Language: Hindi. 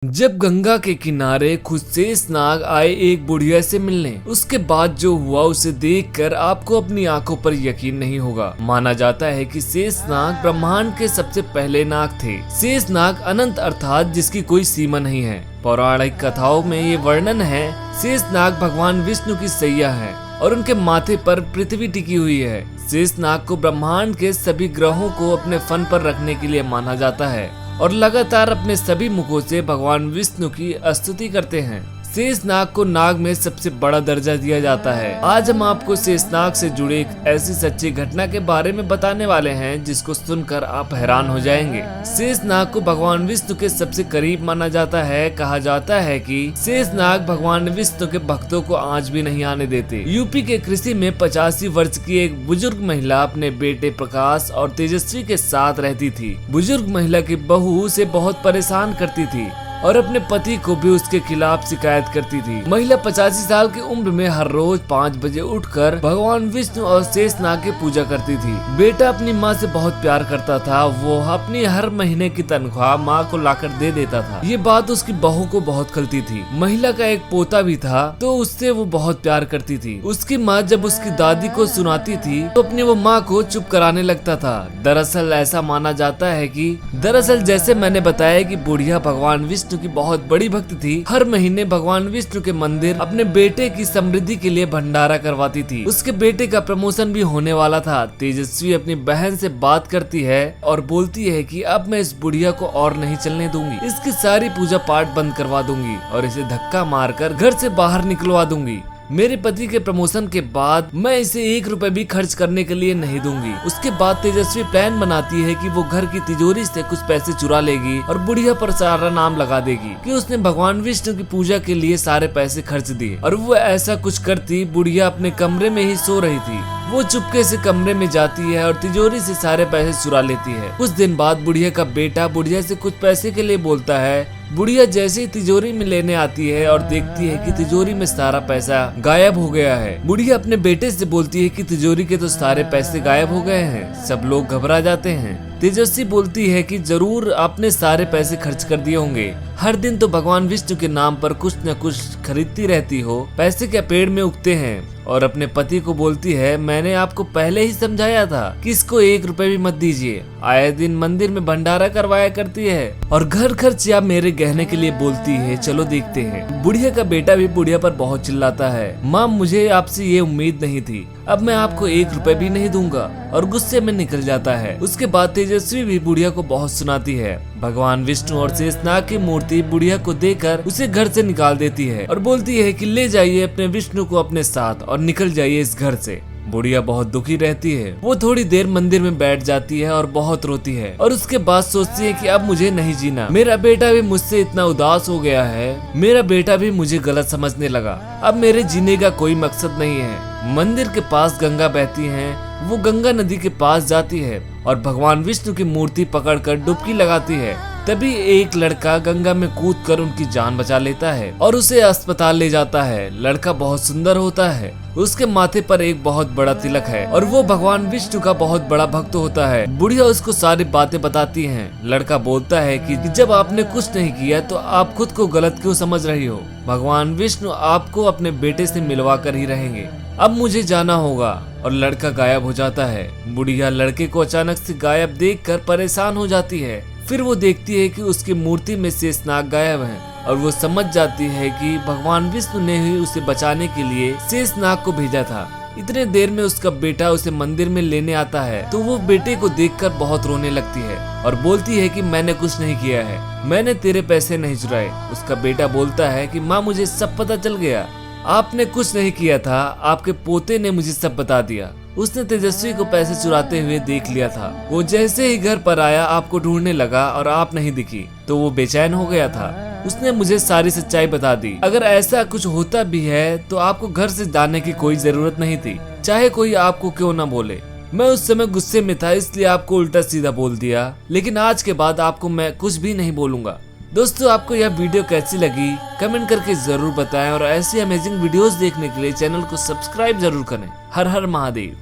जब गंगा के किनारे खुद शेषनाग आए एक बुढ़िया से मिलने, उसके बाद जो हुआ उसे देखकर आपको अपनी आंखों पर यकीन नहीं होगा। माना जाता है कि शेषनाग ब्रह्मांड के सबसे पहले नाग थे। शेषनाग अनंत अर्थात जिसकी कोई सीमा नहीं है। पौराणिक कथाओं में ये वर्णन है, शेषनाग भगवान विष्णु की सैया है और उनके माथे पर पृथ्वी टिकी हुई है। शेषनाग को ब्रह्मांड के सभी ग्रहों को अपने फन पर रखने के लिए माना जाता है और लगातार अपने सभी मुखों से भगवान विष्णु की स्तुति करते हैं। शेषनाग को नाग में सबसे बड़ा दर्जा दिया जाता है। आज हम आपको शेषनाग से जुड़े एक ऐसी सच्ची घटना के बारे में बताने वाले हैं जिसको सुनकर आप हैरान हो जाएंगे। शेषनाग को भगवान विष्णु के सबसे करीब माना जाता है। कहा जाता है कि शेषनाग भगवान विष्णु के भक्तों को आज भी नहीं आने देते। यूपी के कृषि में 85 वर्ष की एक बुजुर्ग महिला अपने बेटे प्रकाश और तेजस्वी के साथ रहती थी। बुजुर्ग महिला की बहू उसे बहुत परेशान करती थी और अपने पति को भी उसके खिलाफ शिकायत करती थी। महिला 85 साल की उम्र में हर रोज 5 बजे उठकर भगवान विष्णु और शेषनाग की पूजा करती थी। बेटा अपनी माँ से बहुत प्यार करता था। वो अपनी हर महीने की तनख्वाह माँ को लाकर दे देता था। ये बात उसकी बहू को बहुत खलती थी। महिला का एक पोता भी था तो उससे वो बहुत प्यार करती थी। उसकी माँ जब उसकी दादी को सुनाती थी तो अपनी वो माँ को चुप कराने लगता था। दरअसल ऐसा माना जाता है कि जैसे मैंने बताया कि बुढ़िया भगवान विष्णु की बहुत बड़ी भक्त थी। हर महीने भगवान विष्णु के मंदिर अपने बेटे की समृद्धि के लिए भंडारा करवाती थी। उसके बेटे का प्रमोशन भी होने वाला था। तेजस्वी अपनी बहन से बात करती है और बोलती है कि अब मैं इस बुढ़िया को और नहीं चलने दूंगी। इसकी सारी पूजा पाठ बंद करवा दूंगी और इसे धक्का मारकर घर से बाहर निकलवा दूंगी। मेरे पति के प्रमोशन के बाद मैं इसे 1 रुपए भी खर्च करने के लिए नहीं दूंगी। उसके बाद तेजस्वी प्लान बनाती है कि वो घर की तिजोरी से कुछ पैसे चुरा लेगी और बुढ़िया पर सारा नाम लगा देगी कि उसने भगवान विष्णु की पूजा के लिए सारे पैसे खर्च दिए। और वो ऐसा कुछ करती, बुढ़िया अपने कमरे में ही सो रही थी। वो चुपके से कमरे में जाती है और तिजोरी से सारे पैसे चुरा लेती है। कुछ दिन बाद बुढ़िया का बेटा बुढ़िया से कुछ पैसे के लिए बोलता है। बुढ़िया जैसे ही तिजोरी में लेने आती है और देखती है कि तिजोरी में सारा पैसा गायब हो गया है। बुढ़िया अपने बेटे से बोलती है कि तिजोरी के तो सारे पैसे गायब हो गए हैं। सब लोग घबरा जाते हैं। तेजस्वी बोलती है कि जरूर आपने सारे पैसे खर्च कर दिए होंगे। हर दिन तो भगवान विष्णु के नाम पर कुछ न कुछ खरीदती रहती हो। पैसे क्या पेड़ में उगते हैं। और अपने पति को बोलती है, मैंने आपको पहले ही समझाया था कि इसको 1 रुपए भी मत दीजिए। आए दिन मंदिर में भंडारा करवाया करती है और घर खर्च या मेरे गहने के लिए बोलती है। चलो देखते हैं। बुढ़िया का बेटा भी बुढ़िया पर बहुत चिल्लाता है, माँ मुझे आपसे ये उम्मीद नहीं थी, अब मैं आपको 1 रुपए भी नहीं दूंगा, और गुस्से में निकल जाता है। उसके बाद तेजस्वी भी बुढ़िया को बहुत सुनाती है। भगवान विष्णु और शेषनाग की मूर्ति बुढ़िया को देकर उसे घर से निकाल देती है और बोलती है कि ले जाइए अपने विष्णु को अपने साथ और निकल जाइए इस घर से। बुढ़िया बहुत दुखी रहती है। वो थोड़ी देर मंदिर में बैठ जाती है और बहुत रोती है और उसके बाद सोचती है कि अब मुझे नहीं जीना। मेरा बेटा भी मुझसे इतना उदास हो गया है। मेरा बेटा भी मुझे गलत समझने लगा। अब मेरे जीने का कोई मकसद नहीं है। मंदिर के पास गंगा बहती है। वो गंगा नदी के पास जाती है और भगवान विष्णु की मूर्ति पकड़कर डुबकी लगाती है। तभी एक लड़का गंगा में कूदकर उनकी जान बचा लेता है और उसे अस्पताल ले जाता है। लड़का बहुत सुंदर होता है। उसके माथे पर एक बहुत बड़ा तिलक है और वो भगवान विष्णु का बहुत बड़ा भक्त होता है। बुढ़िया उसको सारी बातें बताती हैं। लड़का बोलता है कि जब आपने कुछ नहीं किया तो आप खुद को गलत क्यों समझ रही हो। भगवान विष्णु आपको अपने बेटे से मिलवा कर ही रहेंगे। अब मुझे जाना होगा। और लड़का गायब हो जाता है। बुढ़िया लड़के को अचानक से गायब देखकर परेशान हो जाती है। फिर वो देखती है कि उसकी मूर्ति में शेषनाग गायब है और वो समझ जाती है कि भगवान विष्णु ने ही उसे बचाने के लिए शेषनाग को भेजा था। इतने देर में उसका बेटा उसे मंदिर में लेने आता है तो वो बेटे को देखकर बहुत रोने लगती है और बोलती है कि मैंने कुछ नहीं किया है, मैंने तेरे पैसे नहीं चुराए। उसका बेटा बोलता है कि माँ मुझे सब पता चल गया, आपने कुछ नहीं किया था, आपके पोते ने मुझे सब बता दिया। उसने तेजस्वी को पैसे चुराते हुए देख लिया था। वो जैसे ही घर पर आया आपको ढूंढने लगा और आप नहीं दिखी तो वो बेचैन हो गया था। उसने मुझे सारी सच्चाई बता दी। अगर ऐसा कुछ होता भी है तो आपको घर से जाने की कोई जरूरत नहीं थी, चाहे कोई आपको क्यों ना बोले। मैं उस समय गुस्से में था इसलिए आपको उल्टा सीधा बोल दिया, लेकिन आज के बाद आपको मैं कुछ भी नहीं बोलूंगा। दोस्तों आपको यह वीडियो कैसी लगी कमेंट करके जरूर बताएं और ऐसी अमेजिंग वीडियोस देखने के लिए चैनल को सब्सक्राइब जरूर करें। हर हर महादेव।